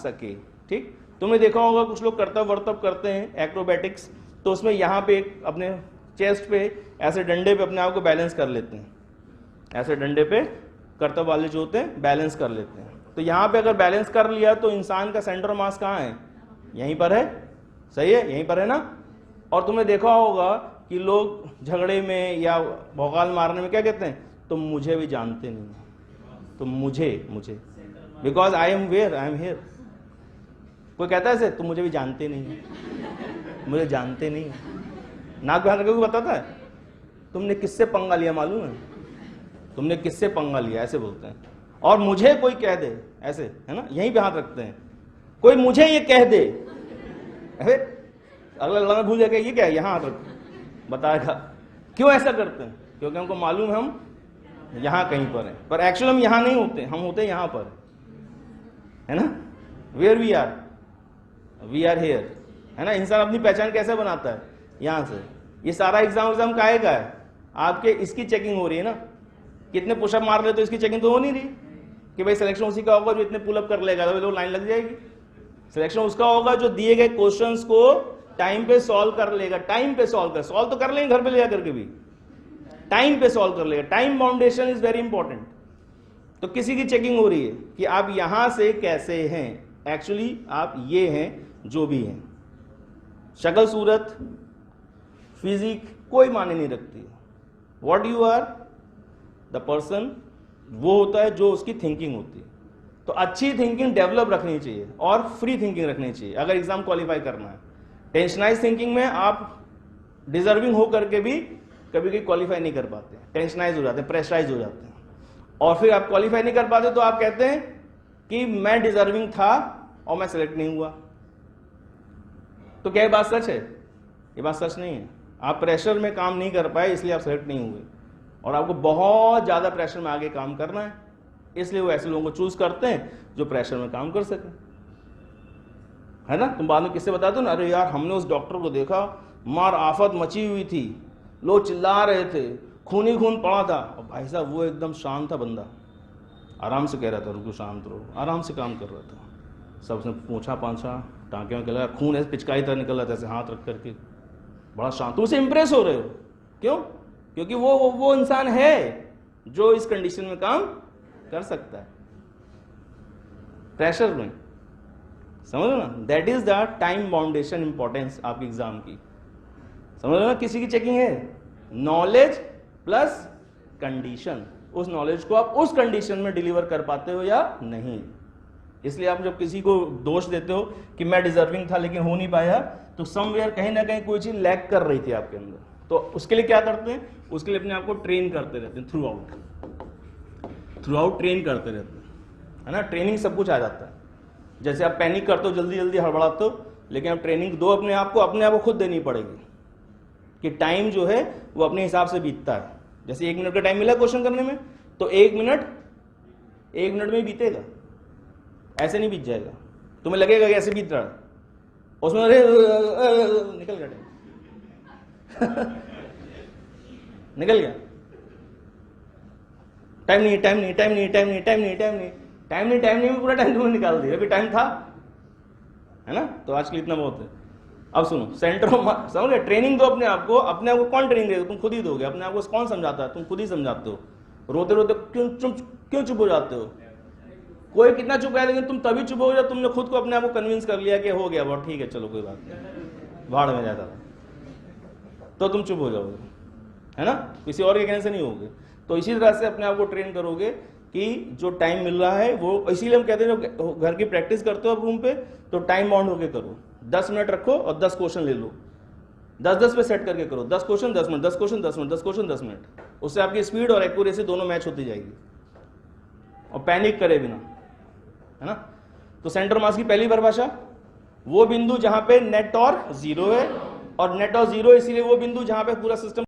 सके। ठीक, तुमने देखा होगा कुछ लोग कर्तव्य वर्तव्य करते हैं एक्रोबैटिक्स, तो उसमें यहाँ पे अपने चेस्ट पे ऐसे डंडे पे अपने आप को बैलेंस कर लेते हैं, ऐसे डंडे पे कर्तव्य वाले जो होते हैं बैलेंस कर लेते हैं। तो यहाँ पे अगर बैलेंस कर लिया तो इंसान का सेंटर ऑफ मास कहाँ है, यहीं पर है, सही है, यहीं पर है ना। और तुमने देखा होगा कि लोग झगड़े में या भौकाल मारने में क्या कहते हैं, तुम मुझे भी जानते नहीं, तुम मुझे because I am where, I am here. कोई कहता है ऐसे, तुम मुझे भी जानते नहीं, मुझे जानते नहीं। नाक पे हाथ रख के बताता है, तुमने किससे पंगा लिया मालूम है, तुमने किससे पंगा लिया, ऐसे बोलते हैं। और मुझे कोई कह दे, ऐसे है ना, यहीं पे हाथ रखते हैं, कोई मुझे ये कह दे, अरे अगला लड़का भूल जाएगा ये क्या है, यहाँ हाथ रख बताएगा। क्यों ऐसा करते हैं, क्योंकि हमको मालूम है हम यहाँ कहीं पर हैं, पर एक्चुअली हम यहाँ नहीं होते, हम होते यहाँ पर, है ना। वेयर वी आर हेयर, है ना। इंसान अपनी पहचान कैसे बनाता है, यहाँ से। ये सारा एग्जाम काहे का है, आपके इसकी चेकिंग हो रही है ना, कितने पुशअप मार ले तो इसकी चेकिंग तो हो नहीं रही कि भाई सिलेक्शन उसी का होगा जो इतने पुलअप कर लेगा, तो लाइन लग जाएगी। सिलेक्शन उसका होगा जो दिए गए क्वेश्चंस को टाइम पे सॉल्व कर लेगा, टाइम पे सॉल्व तो कर लेंगे घर पे ले जाकर के भी, टाइम पे सॉल्व कर लेगा। Time boundation is very important. तो किसी की चेकिंग हो रही है कि आप यहां से कैसे हैं, एक्चुअली आप ये हैं जो भी हैं। शक्ल सूरत फिजिक कोई माने नहीं रखती। What you are the person वो होता है जो उसकी थिंकिंग होती है। तो अच्छी थिंकिंग डेवलप रखनी चाहिए और फ्री थिंकिंग रखनी चाहिए अगर एग्जाम क्वालिफाई करना है। टेंशनाइज थिंकिंग में आप डिजर्विंग हो करके भी कभी कभी क्वालिफाई नहीं कर पाते, टेंशनाइज हो जाते हैं, प्रेशराइज हो जाते हैं, और फिर आप क्वालिफाई नहीं कर पाते तो आप कहते हैं कि मैं डिजर्विंग था और मैं सेलेक्ट नहीं हुआ। तो क्या ये बात सच है? ये बात सच नहीं है। आप प्रेशर में काम नहीं कर पाए इसलिए आप सेलेक्ट नहीं हुए, और आपको बहुत ज्यादा प्रेशर में आगे काम करना है, इसलिए वो ऐसे लोगों को चूज करते हैं जो प्रेशर में काम कर सके, है ना। तुम बाद में किससे बता दो ना, अरे यार हमने उस डॉक्टर को देखा, मार आफत मची हुई थी, लोग चिल्ला रहे थे, खून ही खून पड़ा था, और भाई साहब वो एकदम शांत था बंदा, आराम से कह रहा था रुको शांत रहो, आराम से काम कर रहा था। सब उसने पूछा पाछा, टाँके में लगा, खून ऐसे पिचकारी तरह निकल रहा था ऐसे हाथ रख करके, बड़ा शांत। तुम उसे इंप्रेस हो रहे हो, क्यों? क्योंकि वो इंसान है जो इस कंडीशन में काम कर सकता है, प्रेशर में, समझ लो ना। That is the time boundation importance आपकी एग्जाम की, समझ लो ना। किसी की चेकिंग है नॉलेज प्लस कंडीशन, उस नॉलेज को आप उस कंडीशन में डिलीवर कर पाते हो या नहीं। इसलिए आप जब किसी को दोष देते हो कि मैं डिजर्विंग था लेकिन हो नहीं पाया, तो समवेयर कहीं ना कहीं कोई चीज लैक कर रही थी आपके अंदर। तो उसके लिए क्या करते हैं, उसके लिए अपने आप को ट्रेन करते रहते हैं, थ्रू आउट ट्रेन करते रहते हैं, है ना। ट्रेनिंग सब कुछ आ जाता है। जैसे आप पैनिक करते हो, जल्दी जल्दी हड़बड़ाते हो, लेकिन आप ट्रेनिंग दो अपने आप को खुद देनी पड़ेगी कि टाइम जो है वो अपने हिसाब से बीतता है। जैसे 1 मिनट का टाइम मिला क्वेश्चन करने में, तो 1 मिनट में बीतेगा, ऐसे नहीं बीत जाएगा। तुम्हें लगेगा कि ऐसे बीत रहा है, उसमें अरे निकल गया निकल गया, टाइम नहीं पूरा टाइम तुमने निकाल दिया, अभी टाइम था, है ना। तो आज के लिए इतना बहुत है। अब सुनो, सेंटर ऑफ समझ गए। ट्रेनिंग दो अपने आप को कौन ट्रेनिंग देगा? तुम खुद ही दोगे अपने आप को। कौन समझाता है? तुम खुद ही समझाते हो। रोते रोते क्यों चुप हो जाते हो? कोई कितना चुप है, लेकिन तुम तभी चुप हो जब तुमने खुद को अपने आप को कन्विंस कर लिया कि हो गया बहुत, ठीक है चलो कोई बात नहीं, भाड़ में जाता था, तो तुम चुप हो जाओगे, है ना। किसी और के कहने से नहीं होगे। तो इसी तरह से अपने आप को ट्रेन करोगे कि जो टाइम मिल रहा है वो, इसीलिए हम कहते हैं जब घर की प्रैक्टिस करते हो आप रूम पे, तो टाइम बाउंड होके करो। 10 मिनट रखो और 10 क्वेश्चन ले लो, 10-10 पे सेट करके करो। 10 question 10 minute, 10 question 10 minute, 10 question 10 minute. उससे आपकी स्पीड और एक्यूरेसी दोनों मैच होती जाएगी, और पैनिक करे बिना, है ना। तो सेंटर मास की पहली परिभाषा, वो बिंदु जहां पे नेट और जीरो है, और नेट और जीरो इसीलिए वो बिंदु जहां पे पूरा सिस्टम